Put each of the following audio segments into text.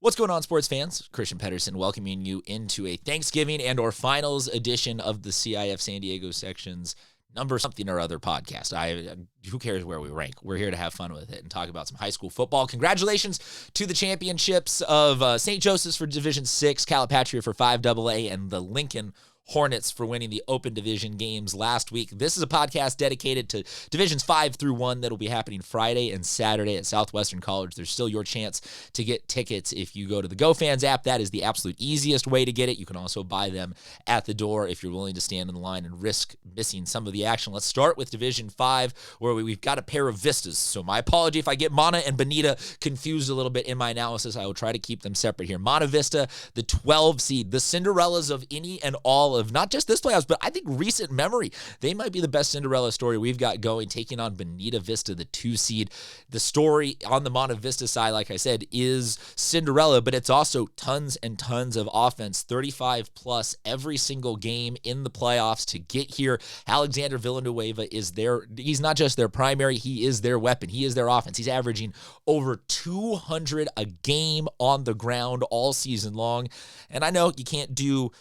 What's going on, sports fans? Christian Pedersen welcoming you into a Thanksgiving and or finals edition of the CIF San Diego Section's number something or other podcast. Who cares where we rank? We're here to have fun with it and talk about some high school football. Congratulations to the championships of St. Joseph's for Division 6, Calipatria for 5AA, and the Lincoln Hornets for winning the Open Division games last week. This is a podcast dedicated to Divisions 5 through 1 that'll be happening Friday and Saturday at Southwestern College. There's still your chance to get tickets if you go to the GoFans app. That is the absolute easiest way to get it. You can also buy them at the door if you're willing to stand in the line and risk missing some of the action. Let's start with Division 5, where we've got a pair of vistas. So my apology if I get Mana and Bonita confused a little bit in my analysis. I will try to keep them separate here. Monta Vista, the 12 seed, the Cinderellas of any and all of not just this playoffs, but I think recent memory. They might be the best Cinderella story we've got going, taking on Bonita Vista, the 2 seed. The story on the Monta Vista side, like I said, is Cinderella, but it's also tons and tons of offense, 35 plus every single game in the playoffs to get here. Alexander Villanueva is he's not just their primary, he is their weapon. He is their offense. He's averaging over 200 a game on the ground all season long. And I know you can't do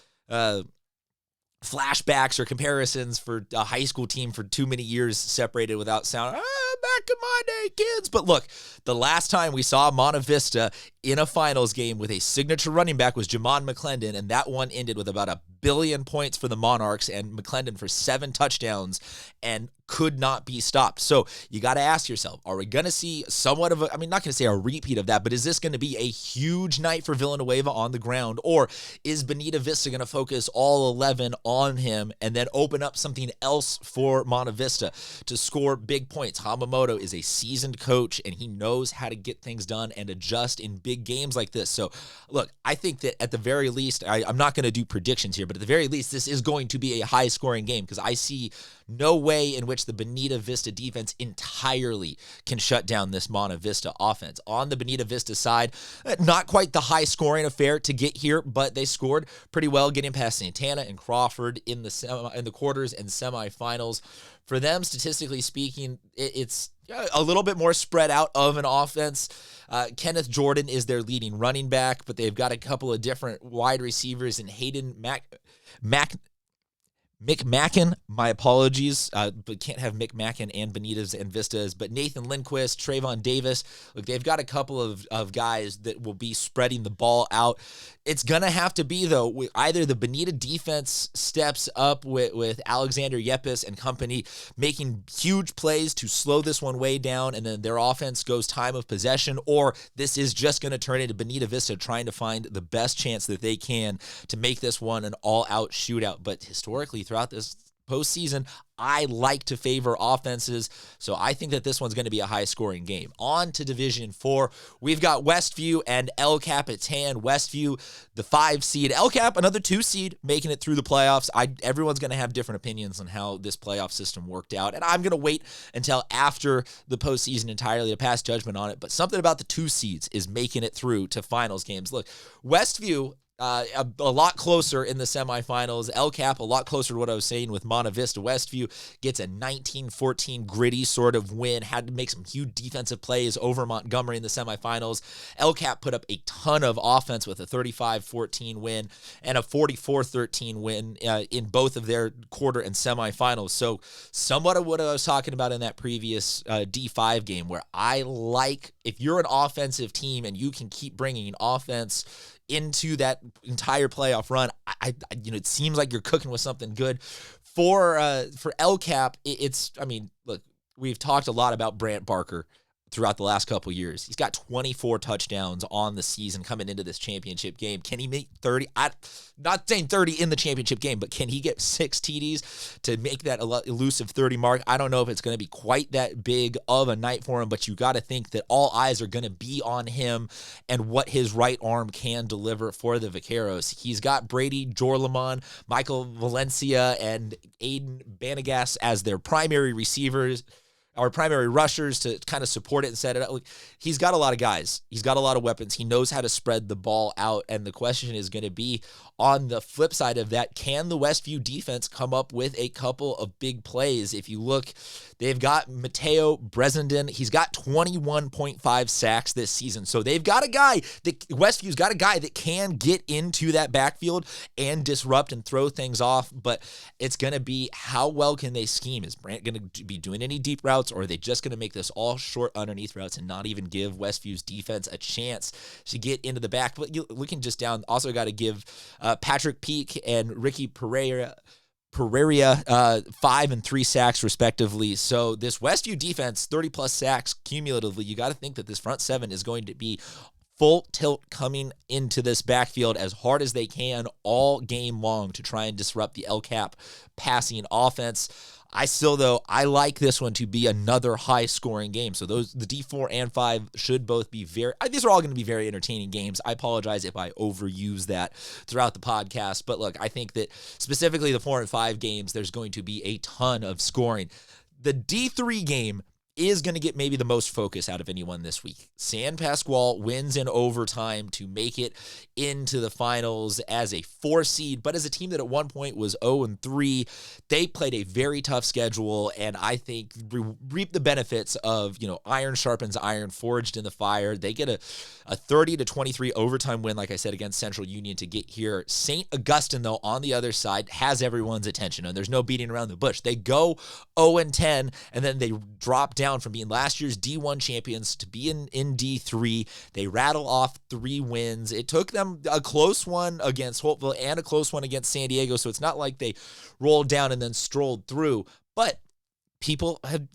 flashbacks or comparisons for a high school team for too many years separated without sound. Back in my day, kids. But look, the last time we saw Monta Vista in a finals game with a signature running back was Jamon McClendon, and that one ended with about 1 billion points for the Monarchs and McClendon for 7 touchdowns and could not be stopped. So you got to ask yourself, are we going to see somewhat of not going to say a repeat of that, but is this going to be a huge night for Villanueva on the ground, or is Bonita Vista going to focus all 11 on him and then open up something else for Monta Vista to score big points? Hamamoto is a seasoned coach, and he knows how to get things done and adjust in big games like this. So, look, I think that at the very least, I'm not going to do predictions here, but at the very least, this is going to be a high-scoring game because I see no way in which the Bonita Vista defense entirely can shut down this Monta Vista offense. On the Bonita Vista side, not quite the high-scoring affair to get here, but they scored pretty well, getting past Santana and Crawford in the quarters and semifinals. For them, statistically speaking, it's a little bit more spread out of an offense. Kenneth Jordan is their leading running back, but they've got a couple of different wide receivers in Hayden McMacken, my apologies, but can't have McMacken and Bonitas and Vistas, but Nathan Lindquist, Trayvon Davis, look, they've got a couple of guys that will be spreading the ball out. It's going to have to be, though, either the Bonita defense steps up with Alexander Yepes and company making huge plays to slow this one way down, and then their offense goes time of possession, or this is just going to turn into Bonita Vista trying to find the best chance that they can to make this one an all-out shootout. But historically, throughout this postseason, I like to favor offenses, so I think that this one's going to be a high-scoring game. On to Division 4, we've got Westview and El Capitan. Westview, the 5 seed. El Cap, another 2 seed, making it through the playoffs. Everyone's going to have different opinions on how this playoff system worked out, and I'm going to wait until after the postseason entirely to pass judgment on it, but something about the 2 seeds is making it through to finals games. Look, Westview, a lot closer in the semifinals. El Cap, a lot closer to what I was saying with Monta Vista. Westview gets a 19-14 gritty sort of win, had to make some huge defensive plays over Montgomery in the semifinals. El Cap put up a ton of offense with a 35-14 win and a 44-13 win in both of their quarter and semifinals. So somewhat of what I was talking about in that previous D5 game, where I like, if you're an offensive team and you can keep bringing offense into that entire playoff run, it seems like you're cooking with something good. For El Cap, look, we've talked a lot about Brant Barker throughout the last couple years. He's got 24 touchdowns on the season coming into this championship game. Can he make 30? I'm not saying 30 in the championship game, but can he get 6 TDs to make that elusive 30 mark? I don't know if it's going to be quite that big of a night for him, but you got to think that all eyes are going to be on him and what his right arm can deliver for the Vaqueros. He's got Brady Jorlamon, Michael Valencia, and Aiden Banagas as their primary receivers. our primary rushers to kind of support it and set it up. Like, he's got a lot of guys. He's got a lot of weapons. He knows how to spread the ball out. And the question is going to be, on the flip side of that, can the Westview defense come up with a couple of big plays? If you look, they've got Mateo Brezenden. He's got 21.5 sacks this season. So they've got a guy that Westview's got a guy that can get into that backfield and disrupt and throw things off. But it's going to be, how well can they scheme? Is Brant going to be doing any deep routes, or are they just going to make this all short underneath routes and not even give Westview's defense a chance to get into the back? But looking just down, also got to give Patrick Peak and Ricky Pereira 5 and 3 sacks respectively. So this Westview defense, 30-plus sacks cumulatively. You got to think that this front seven is going to be full tilt coming into this backfield as hard as they can all game long to try and disrupt the LCAP passing offense. I like this one to be another high-scoring game. So the D4 and 5 should both be these are all going to be very entertaining games. I apologize if I overuse that throughout the podcast. But look, I think that specifically the 4 and 5 games, there's going to be a ton of scoring. The D3 game is going to get maybe the most focus out of anyone this week. San Pasqual wins in overtime to make it into the finals as a 4 seed, but as a team that at one point was 0-3, they played a very tough schedule, and I think reap the benefits of, iron sharpens iron, forged in the fire. They get a 30-23 overtime win, like I said, against Central Union to get here. St. Augustine, though, on the other side, has everyone's attention, and there's no beating around the bush. They go 0-10, and then they drop down from being last year's D1 champions to be in D3. They rattle off 3 wins. It took them a close one against Holtville and a close one against San Diego, so it's not like they rolled down and then strolled through. But people have,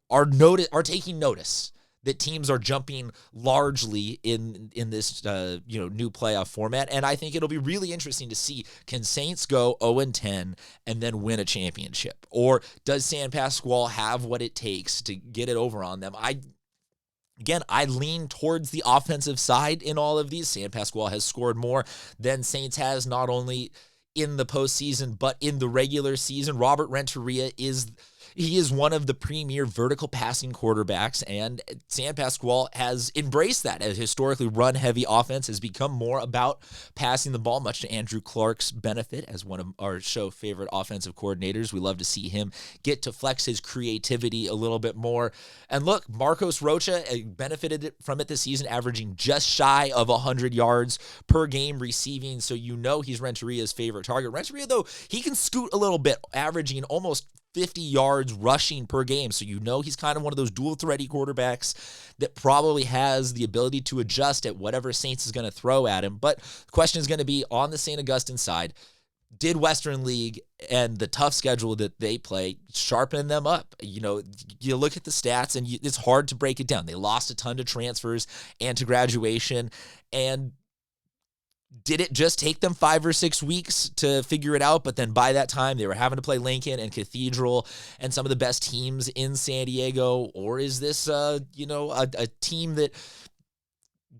are taking notice that teams are jumping largely in this new playoff format, and I think it'll be really interesting to see, can Saints go 0-10 and then win a championship, or does San Pasqual have what it takes to get it over on them? I lean towards the offensive side in all of these. San Pasqual has scored more than Saints has, not only in the postseason but in the regular season. Robert Renteria is one of the premier vertical passing quarterbacks, and San Pasqual has embraced that. A historically run-heavy offense has become more about passing the ball, much to Andrew Clark's benefit as one of our show favorite offensive coordinators. We love to see him get to flex his creativity a little bit more. And look, Marcos Rocha benefited from it this season, averaging just shy of 100 yards per game receiving, so he's Renteria's favorite target. Renteria, though, he can scoot a little bit, averaging almost 50 yards rushing per game. So he's kind of one of those dual-thready quarterbacks that probably has the ability to adjust at whatever Saints is going to throw at him. But the question is going to be, on the St. Augustine side, did Western League and the tough schedule that they play sharpen them up? You look at the stats, and it's hard to break it down. They lost a ton to transfers and to graduation, and did it just take them 5 or 6 weeks to figure it out? But then by that time, they were having to play Lincoln and Cathedral and some of the best teams in San Diego. Or is this, a team that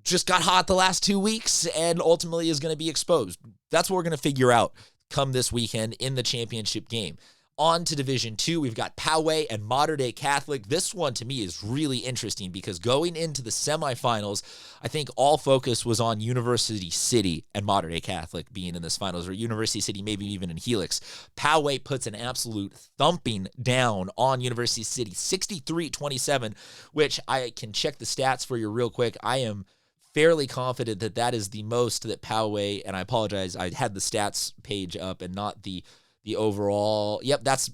just got hot the last 2 weeks and ultimately is going to be exposed? That's what we're going to figure out come this weekend in the championship game. On to Division II, we've got Poway and Mater Dei Catholic. This one, to me, is really interesting because going into the semifinals, I think all focus was on University City and Mater Dei Catholic being in this finals, or University City maybe even in Helix. Poway puts an absolute thumping down on University City, 63-27, which I can check the stats for you real quick. I am fairly confident that is the most that Poway, and I apologize, I had the stats page up and not the overall. Yep, that's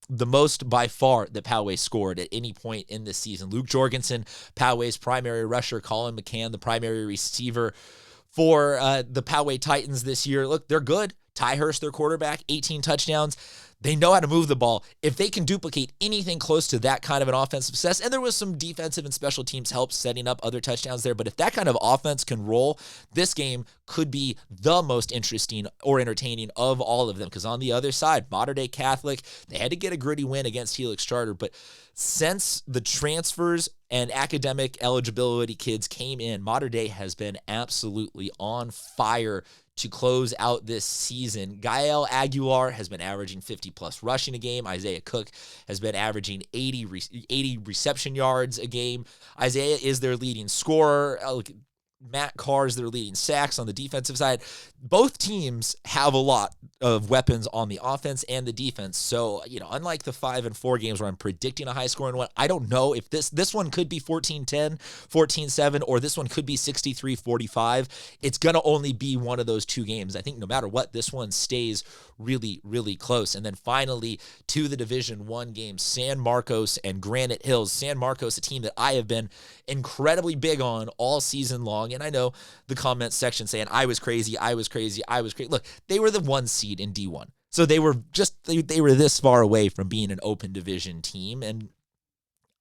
the most by far that Poway scored at any point in this season. Luke Jorgensen, Poway's primary rusher, Colin McCann, the primary receiver for the Poway Titans this year. Look, they're good. Ty Hurst, their quarterback, 18 touchdowns. They know how to move the ball. If they can duplicate anything close to that kind of an offensive success, and there was some defensive and special teams help setting up other touchdowns there, but if that kind of offense can roll, this game could be the most interesting or entertaining of all of them. Because on the other side, Mater Dei Catholic, they had to get a gritty win against Helix Charter, but since the transfers and academic eligibility kids came in. Mater Dei has been absolutely on fire to close out this season. Gael Aguilar has been averaging 50-plus rushing a game. Isaiah Cook has been averaging 80 reception yards a game. Isaiah is their leading scorer. Matt Carr is their leading sacks on the defensive side. Both teams have a lot of weapons on the offense and the defense. So, unlike the 5 and 4 games where I'm predicting a high scoring one, I don't know if this one could be 14-10, 14-7, or this one could be 63-45. It's going to only be one of those two games. I think no matter what, this one stays really, really close. And then finally, to the Division I games, San Marcos and Granite Hills. San Marcos, a team that I have been incredibly big on all season long. And I know the comment section saying I was crazy. Look, they were the 1 seed in D1. So they were this far away from being an open division team. And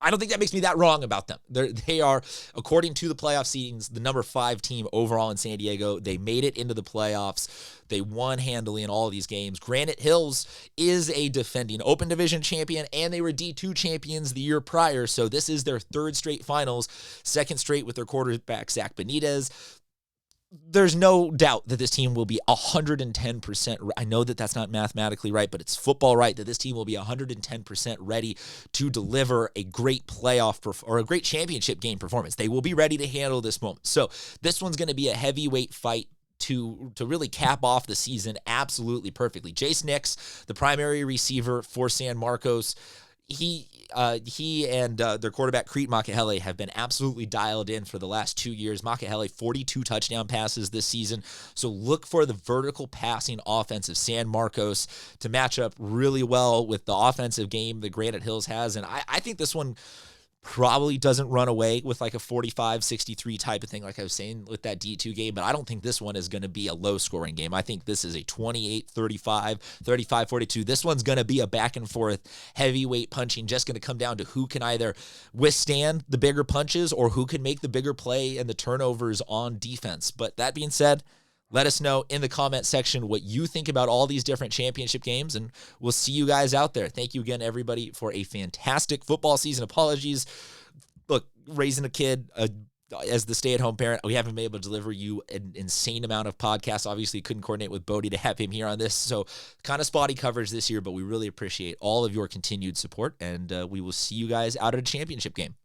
I don't think that makes me that wrong about them. They are, according to the playoff seedings, the number 5 team overall in San Diego. They made it into the playoffs. They won handily in all of these games. Granite Hills is a defending open division champion, and they were D2 champions the year prior. So this is their 3rd straight finals, 2nd straight with their quarterback, Zach Benitez. There's no doubt that this team will be 110%. I know that that's not mathematically right, but it's football right that this team will be 110% ready to deliver a great playoff or a great championship game performance. They will be ready to handle this moment. So this one's going to be a heavyweight fight to really cap off the season absolutely perfectly. Jace Nix, the primary receiver for San Marcos, he and their quarterback, Crete Makahele, have been absolutely dialed in for the last 2 years. Makahele, 42 touchdown passes this season. So look for the vertical passing offense of San Marcos to match up really well with the offensive game that Granite Hills has. And I think this one probably doesn't run away with like a 45-63 type of thing, like I was saying with that D2 game, but I don't think this one is going to be a low-scoring game. I think this is a 28-35, 35-42. This one's going to be a back-and-forth heavyweight punching, just going to come down to who can either withstand the bigger punches or who can make the bigger play and the turnovers on defense. But that being said, let us know in the comment section what you think about all these different championship games, and we'll see you guys out there. Thank you again, everybody, for a fantastic football season. Apologies. Look, raising a kid as the stay-at-home parent, we haven't been able to deliver you an insane amount of podcasts. Obviously, couldn't coordinate with Bodie to have him here on this, so kind of spotty coverage this year, but we really appreciate all of your continued support, and we will see you guys out at a championship game.